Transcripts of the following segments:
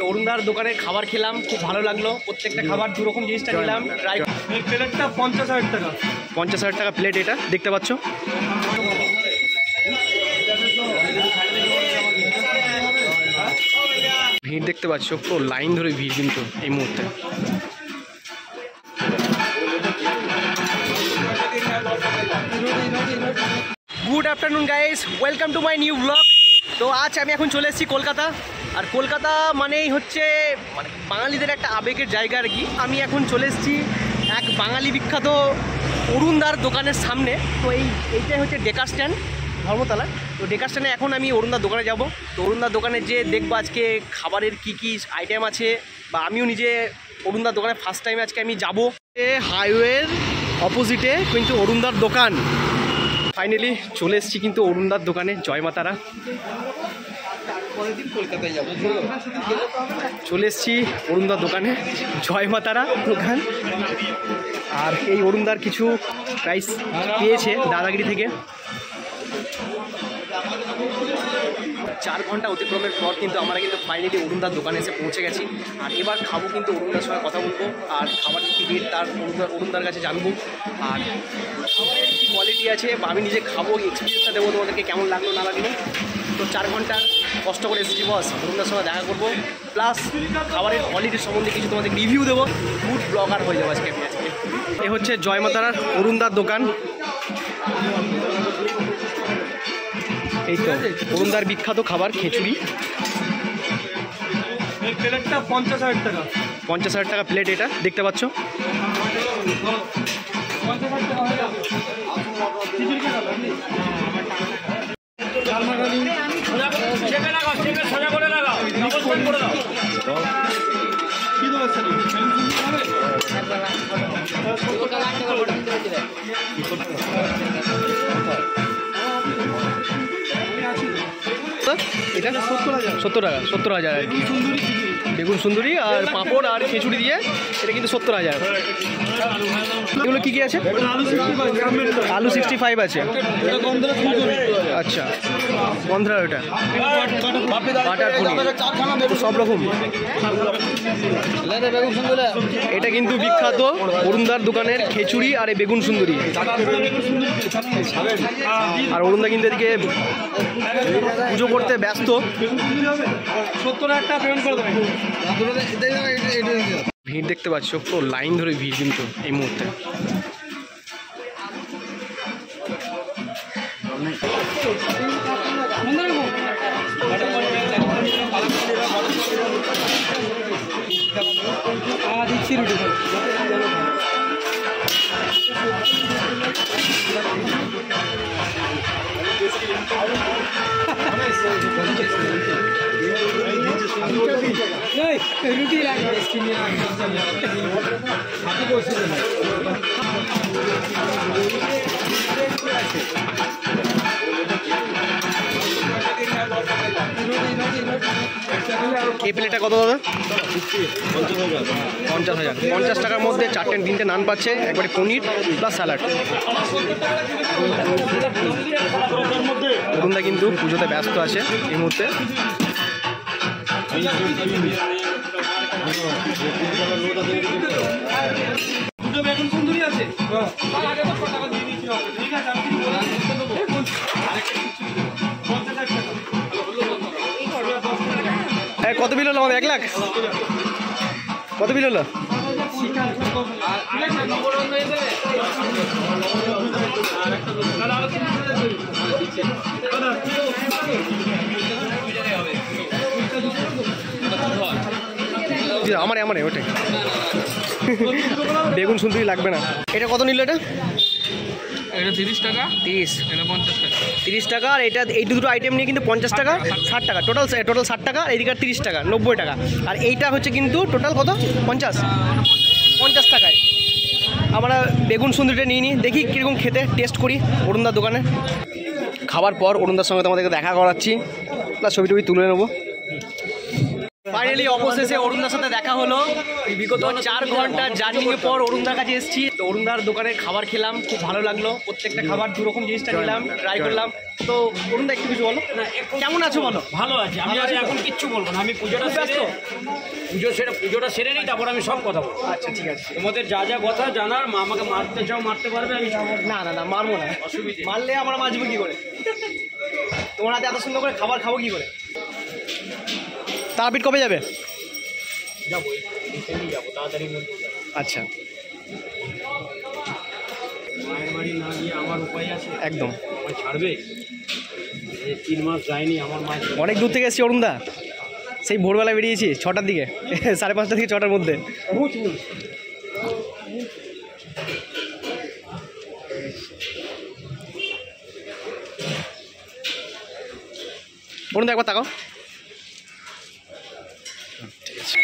অরুণদার দোকানে খাবার খেলাম, খুব ভালো লাগলো। প্রত্যেকটা খাবার দু রকম জিনিসটা নিলাম। প্লেটটা 50,000 টাকা। 50,000 টাকা প্লেট, এটা দেখতে পাচ্ছ। ভিড় দেখতে পাচ্ছ, পুরো লাইন ধরে ভিড় কিন্তু এই মুহূর্তে। Good afternoon guys, welcome to my new blog. তো আজ আমি এখন চলে এসেছি কলকাতা। আর কলকাতা মানেই হচ্ছে বাঙালিদের একটা আবেগের জায়গা আর কি। আমি এখন চলে এসেছি এক বাঙালি বিখ্যাত অরুণদার দোকানের সামনে। তো এইটাই হচ্ছে ডেকার স্ট্যান্ড, ধর্মতলা। তো ডেকার স্ট্যান্ডে এখন আমি অরুণদার দোকানে যাব। তো অরুণদার দোকানে যে দেখবো আজকে খাবারের কি কি আইটেম আছে, বা আমিও নিজে অরুণদার দোকানে ফার্স্ট টাইম আজকে আমি যাব। হাইওয়ের অপোজিটে কিন্তু অরুণদার দোকান। ফাইনালি চলে এসেছি কিন্তু অরুণদার দোকানে। জয় মাতারা, চলে এসেছি অরুণদার দোকানে। জয় মাতারা দোকান। আর এই অরুণদার কিছু প্রাইস পেয়েছে দাদাগিরি থেকে। 4 ঘন্টা অতিক্রমের পর কিন্তু আমরা কিন্তু ফাইনালি অরুণদার দোকানে এসে পৌঁছে গেছি। আর এবার খাবো কিন্তু অরুণদার সঙ্গে কথা বলবো, আর খাবার কী রেট তার অরুণদার কাছে জানবো, আর খাবারের কী কোয়ালিটি আছে, বা আমি নিজে খাবো, এক্সপিরিয়েন্সটা দেবো তোমাদেরকে কেমন লাগলো না লাগলো। তো 4 ঘন্টা কষ্ট করে এসেছি বস, অরুণদার সঙ্গে দেখা করবো, প্লাস খাবারের কোয়ালিটির সম্বন্ধে কিছু তোমাদের রিভিউ দেবো। ফুড ব্লগার হয়ে যাবো আজকে আমি। এ হচ্ছে জয় মাতারার অরুণদার দোকান। এই তো অরুণদার বিখ্যাত খাবার খিচুড়ি। প্লেটটা 50,000 টাকা। 50,000 টাকা প্লেট, এটা দেখতে পাচ্ছ। এটা 70,000 আর কি। বেগুন সুন্দরী আর পাঁপড় আর খিচুড়ি দিয়ে এটা কিন্তু 70,000। এগুলো কী কী আছে? আলু 65 আছে। আচ্ছা, গন্ধরা ওটা বাটার পনির সব রকম। এটা কিন্তু বিখ্যাত অরুণদার দোকানের খিচুড়ি আর এই বেগুন সুন্দরী। আর অরুণদা কিন্তু এদিকে পুজো করতে ব্যস্ত। 70,000 টাকা পেমেন্ট করে দেবেন। ভিড় দেখতে পাচ্ছ, পুরো লাইন ধরে ভিড় কিন্তু এই মুহূর্তে। রুটি এই প্লেটটা কত দাদা? 50,000। 50 টাকার মধ্যে 4-3টে নান পাচ্ছে, একবারে পনির প্লাস স্যালাড। অরুণদা কিন্তু পুজোতে ব্যস্ত আছে এই মুহূর্তে। বেগুন সুন্দরী আছে। কত বিল হলো আমাদের? 1 লাখ। কত বিল হলো? আমার ওটাই বেগুন সুন্দরী লাগবে না। এটা কত নিল? এটা 30 টাকা। 30, এটা 50 টাকা। 30 টাকা। আর এটা এই দুটো আইটেম নিয়ে কিন্তু 50 টাকা, 60 টাকা টোটাল 60 টাকা। এদিকে 30 টাকা, 90 টাকা। আর এইটা হচ্ছে কিন্তু টোটাল কত? 50 টাকায়। আমরা বেগুন সুন্দরীটা নিয়ে নিই, দেখি কীরকম খেতে, টেস্ট করি অরুণদার দোকানে। খাবার পর অরুণদার সঙ্গে তোমাদেরকে দেখা করাচ্ছি, প্লাস ছবি তুলে নেবো। ফাইনালি অবশেষে অরুণদার সাথে দেখা হলো। বিগত 4 ঘন্টার জার্নির পর অরুণদার কাছে এসেছি। তো অরুণদার দোকানে খাবার খেলাম, খুব ভালো লাগলো। প্রত্যেকটা খাবার 2 রকম জিনিসটা নিলাম, ট্রাই করলাম। তো অরুণদা একটু কিছু বলো, কেমন আছো বলো? ভালো আছে। আমি আর এখন কিচ্ছু বলবো না, আমি পুজোটা সেরে নিই, তারপর আমি সব কথা বলবো। আচ্ছা ঠিক আছে, তোমাদের যা যা কথা জানার, মা আমাকে মারতে চাও মারতে পারবে, আমি না না না মারবো না, অসুবিধে মারলে আমরা বাঁচবো কি করে? তোমার হাতে এত সুন্দর করে খাবার খাবো কি করে? তারাপীঠ কবে যাবে? যাবো, যাবো তাড়াতাড়ি। আচ্ছা, মায়ের বাড়ি না গিয়ে আমার উপায় আছে? একদম। আমায় ছাড়বে? 3 মাস যায়নি আমার মা। অনেক দূর থেকে এসেছি অরুণদা, সেই ভোরবেলা বেরিয়েছি 6টার দিকে, 5:30 থেকে 6টার মধ্যে। অরুণদা একবার তাকাও। ঠিক আছে,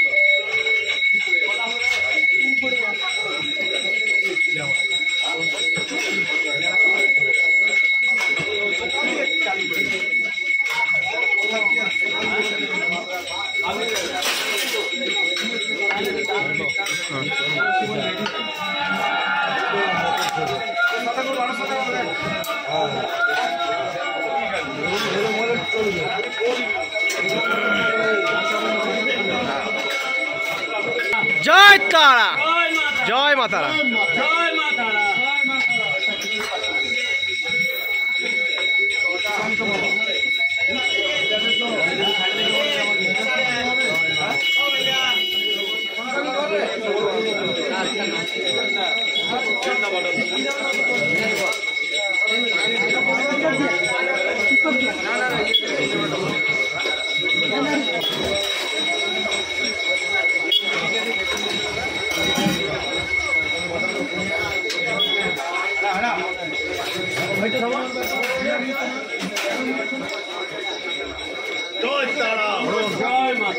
জয় তারা, জয় মা তারা। জয় মা তারা। জয় মা।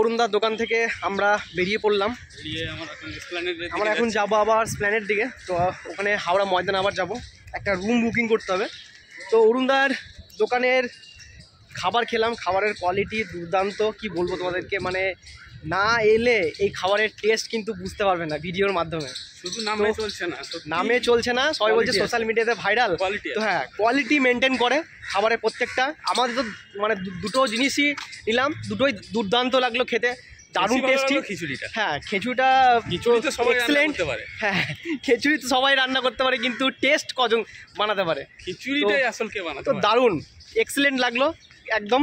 অরুণদার দোকান থেকে আমরা বেরিয়ে পড়লাম। আমরা এখন যাবো আবার স্প্ল্যানেড দিকে। তো ওখানে হাওড়া ময়দানে আবার যাব, একটা রুম বুকিং করতে হবে। তো অরুণদার দোকানের খাবার খেলাম, খাবারের কোয়ালিটি দুর্দান্ত, কি বলবো তোমাদেরকে, মানে না এলে এই খাবারের টেস্ট কিন্তু বুঝতে পারবে না ভিডিওর মাধ্যমে। শুধু নামে চলছে না, নামে চলছে না, সবাই বলছে সোশ্যাল মিডিয়াতে ভাইরাল। তো হ্যাঁ, কোয়ালিটি মেনটেন করে খাবারের প্রত্যেকটা। আমাদের তো মানে দুটো জিনিসই নিলাম, দুটোই দুর্দান্ত লাগলো খেতে, দারুণ টেস্টি। খিচুড়িটা, হ্যাঁ খিচুড়িটা তো সবাই রান্না এক্সেলেন্ট। করতে পারে। হ্যাঁ, খিচুড়ি তো সবাই রান্না করতে পারে, কিন্তু টেস্ট কজন বানাতে পারে? খিচুড়িটাই আসল কে বানাতে তো পারে। দারুণ এক্সেলেন্ট লাগলো একদম।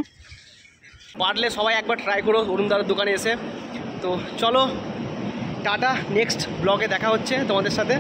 পারলে সবাই একবার ট্রাই করো অরুণদার দোকানে এসে। তো চলো টাটা, নেক্সট ব্লগে দেখা হচ্ছে তোমাদের সাথে।